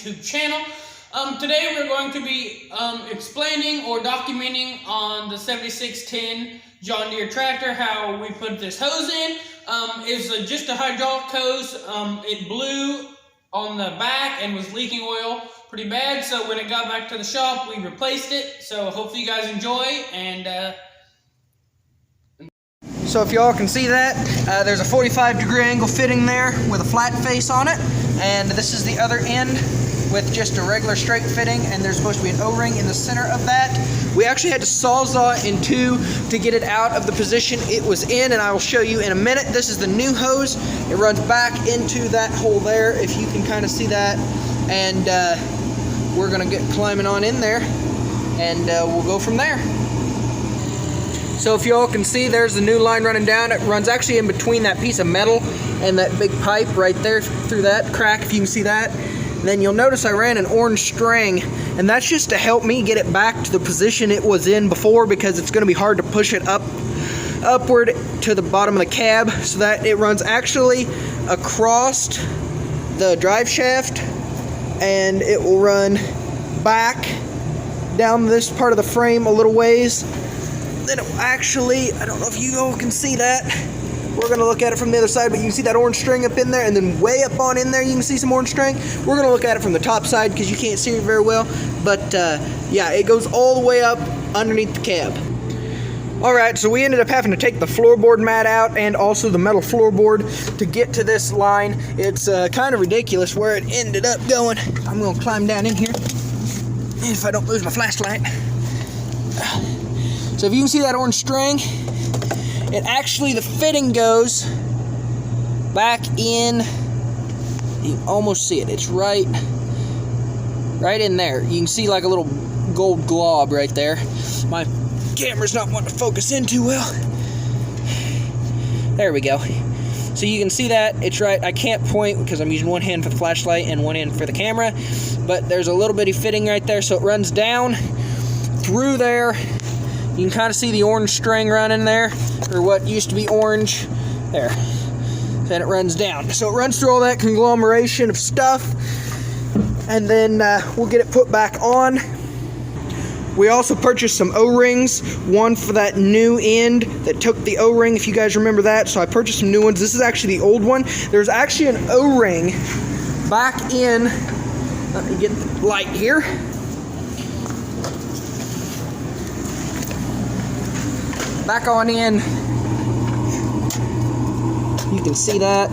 YouTube channel. Today we're going to be explaining or documenting on the 7610 John Deere Tractor how we put this hose in. It's just a hydraulic hose. It blew on the back and was leaking oil pretty bad, so when it got back to the shop we replaced it. So hopefully you guys enjoy. And so if y'all can see that, there's a 45-degree angle fitting there with a flat face on it, and this is the other end with just a regular straight fitting, and there's supposed to be an O-ring in the center of that. We actually had to sawzall in two to get it out of the position it was in, and I will show you in a minute. This is the new hose. It runs back into that hole there, if you can kind of see that, and we're gonna get climbing on in there, and we'll go from there. So if y'all can see, there's the new line running down. It runs actually in between that piece of metal and that big pipe right there through that crack, if you can see that. And then you'll notice I ran an orange string, and that's just to help me get it back to the position it was in before, because it's going to be hard to push it upward to the bottom of the cab, so that it runs actually across the drive shaft, and it will run back down this part of the frame a little ways. Then it will actually, I don't know if you all can see that. We're going to look at it from the other side, but you can see that orange string up in there, and then way up on in there you can see some orange string. We're going to look at it from the top side because you can't see it very well, but yeah, it goes all the way up underneath the cab. Alright, so we ended up having to take the floorboard mat out and also the metal floorboard to get to this line. It's kind of ridiculous where it ended up going. I'm going to climb down in here if I don't lose my flashlight. So if you can see that orange string, it actually, the fitting goes back in. You can almost see it. It's right in there. You can see like a little gold glob right there. My camera's not wanting to focus in too well. There we go. So you can see that it's right. I can't point because I'm using one hand for the flashlight and one hand for the camera, but there's a little bitty fitting right there. So it runs down through there. You can kind of see the orange string running there, or what used to be orange. There. Then it runs down. So it runs through all that conglomeration of stuff, and then we'll get it put back on. We also purchased some O-rings, one for that new end that took the O-ring, if you guys remember that. So I purchased some new ones. This is actually the old one. There's actually an O-ring back in, let me get the light here. Back on in, you can see that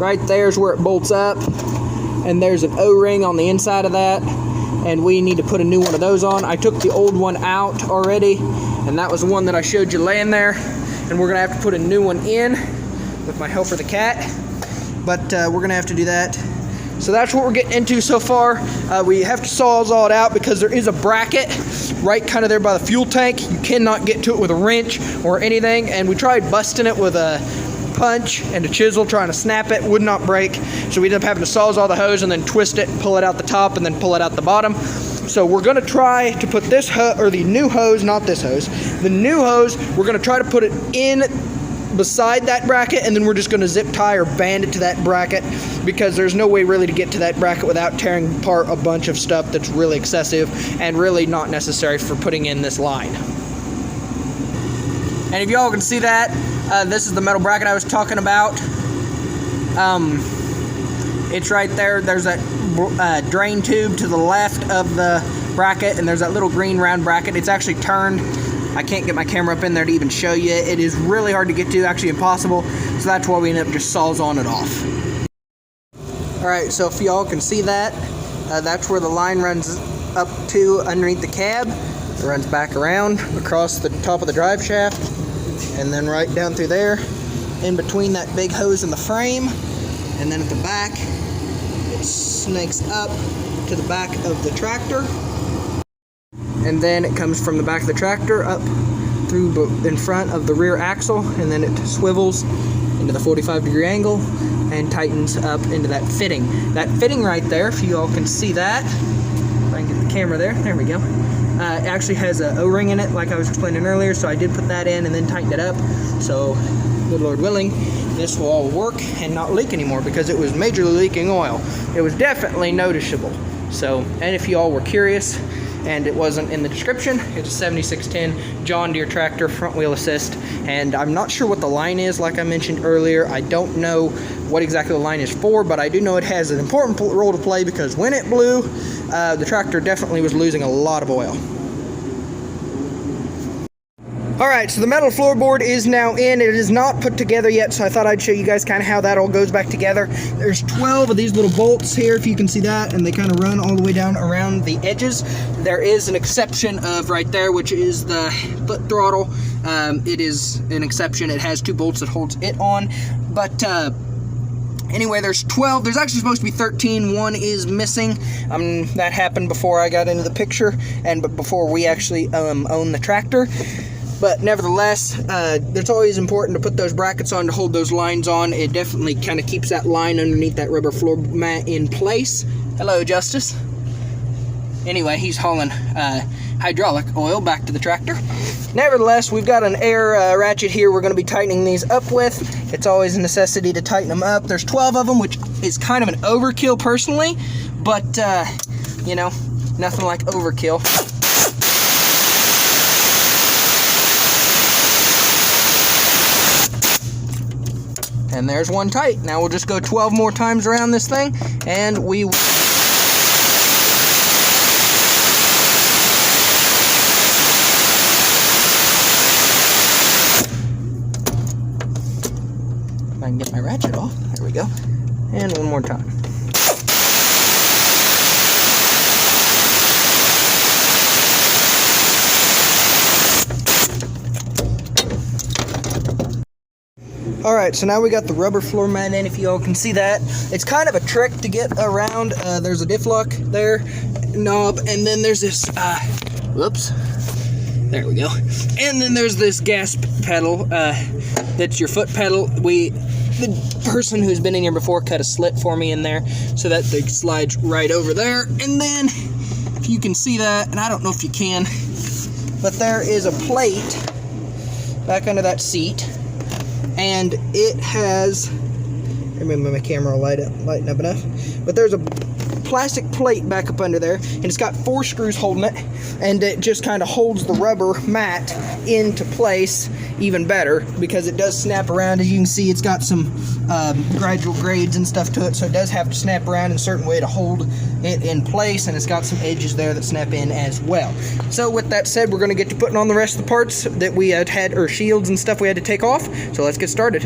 right there's where it bolts up, and there's an O-ring on the inside of that, and we need to put a new one of those on. I took the old one out already, and that was the one that I showed you laying there, and we're gonna have to put a new one in with my helper the cat, but we're gonna have to do that. So that's what we're getting into so far. We have to sawzall it out because there is a bracket right kind of there by the fuel tank. You cannot get to it with a wrench or anything, and we tried busting it with a punch and a chisel, trying to snap it, would not break. So we ended up having to sawzall the hose and then twist it, pull it out the top, and then pull it out the bottom. So we're gonna try to put this or the new hose, not this hose, the new hose, we're gonna try to put it in beside that bracket, and then we're just going to zip tie or band it to that bracket, because there's no way really to get to that bracket without tearing apart a bunch of stuff that's really excessive and really not necessary for putting in this line. And if y'all can see that, this is the metal bracket I was talking about. It's right there. There's that drain tube to the left of the bracket, and there's that little green round bracket. It's actually turned. I can't get my camera up in there to even show you. It is really hard to get to, actually impossible. So that's why we end up just sawzalling it off. Alright, so if y'all can see that, that's where the line runs up to underneath the cab. It runs back around across the top of the drive shaft, and then right down through there, in between that big hose and the frame. And then at the back, it snakes up to the back of the tractor. And then it comes from the back of the tractor up through in front of the rear axle, and then it swivels into the 45-degree angle and tightens up into that fitting. That fitting right there, if you all can see that, if I can get the camera there we go. It actually has an O-ring in it, like I was explaining earlier, so I did put that in and then tightened it up. So, good Lord willing, this will all work and not leak anymore, because it was majorly leaking oil. It was definitely noticeable. So, and if you all were curious, and it wasn't in the description, it's a 7610 John Deere tractor, front wheel assist, and I'm not sure what the line is. Like I mentioned earlier, I don't know what exactly the line is for, but I do know it has an important role to play, because when it blew, the tractor definitely was losing a lot of oil. Alright, so the metal floorboard is now in. It is not put together yet, so I thought I'd show you guys kind of how that all goes back together. There's 12 of these little bolts here, if you can see that, and they kind of run all the way down around the edges. There is an exception of right there, which is the foot throttle. It is an exception. It has 2 bolts that holds it on, but anyway, there's 12. There's actually supposed to be 13. One is missing. That happened before I got into the picture, but before we actually own the tractor. But nevertheless, it's always important to put those brackets on to hold those lines on. It definitely kind of keeps that line underneath that rubber floor mat in place. Hello, Justice. Anyway, he's hauling hydraulic oil back to the tractor. Nevertheless, we've got an air ratchet here we're going to be tightening these up with. It's always a necessity to tighten them up. There's 12 of them, which is kind of an overkill personally, but, you know, nothing like overkill. And there's one tight. Now we'll just go 12 more times around this thing, and we... If I can get my ratchet off. There we go. And one more time. Alright, so now we got the rubber floor mat in, if you all can see that. It's kind of a trick to get around. There's a diff lock there, knob, and then there's this, whoops, there we go. And then there's this gas pedal, that's your foot pedal. The person who's been in here before cut a slit for me in there, so that thing slides right over there. And then, if you can see that, and I don't know if you can, but there is a plate back under that seat. And it has, remember my camera will lighten up enough, but there's a plastic plate back up under there, and it's got 4 screws holding it, and it just kind of holds the rubber mat into place even better, because it does snap around. As you can see, it's got some gradual grades and stuff to it, so it does have to snap around in a certain way to hold it in place, and it's got some edges there that snap in as well. So with that said, we're going to get to putting on the rest of the parts that we had, or shields and stuff we had to take off, so let's get started.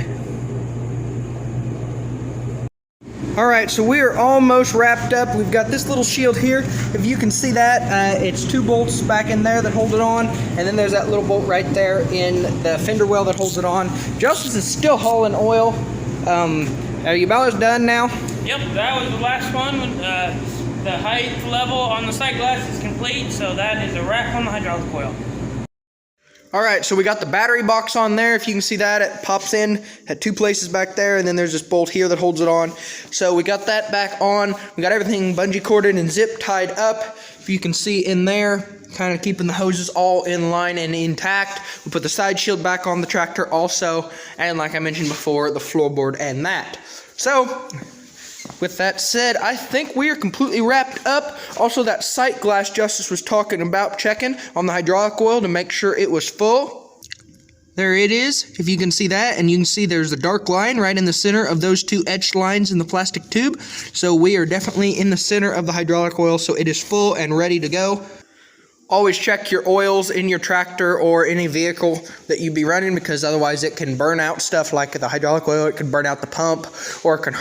Alright, so we are almost wrapped up. We've got this little shield here. If you can see that, it's 2 bolts back in there that hold it on, and then there's that little bolt right there in the fender well that holds it on. Justice is still hauling oil. Are you about done now? Yep, that was the last one. The height level on the sight glass is complete, so that is a wrap on the hydraulic oil. Alright, so we got the battery box on there. If you can see that, it pops in at 2 places back there, and then there's this bolt here that holds it on. So we got that back on. We got everything bungee corded and zip tied up. If you can see in there, kind of keeping the hoses all in line and intact. We put the side shield back on the tractor also, and like I mentioned before, the floorboard and that. So, with that said, I think we are completely wrapped up. Also, that sight glass Justice was talking about checking on the hydraulic oil to make sure it was full. There it is, if you can see that, and you can see there's a dark line right in the center of those 2 etched lines in the plastic tube. So we are definitely in the center of the hydraulic oil, so it is full and ready to go. Always check your oils in your tractor or any vehicle that you be running, because otherwise it can burn out stuff like the hydraulic oil. It can burn out the pump, or it can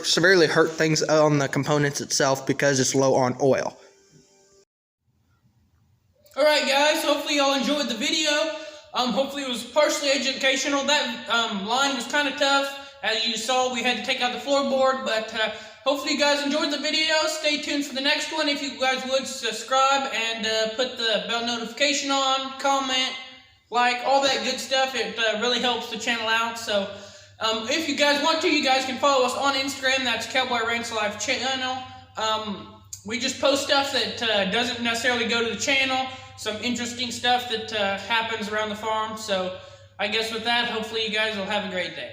severely hurt things on the components itself because it's low on oil. Alright guys, hopefully y'all enjoyed the video. Hopefully it was partially educational. That line was kind of tough. As you saw, we had to take out the floorboard, but hopefully you guys enjoyed the video. Stay tuned for the next one. If you guys would, subscribe and put the bell notification on, comment, like, all that good stuff. It really helps the channel out. So if you guys want to, you guys can follow us on Instagram. That's Cowboy Ranch Life channel. We just post stuff that doesn't necessarily go to the channel. Some interesting stuff that happens around the farm. So I guess with that, hopefully you guys will have a great day.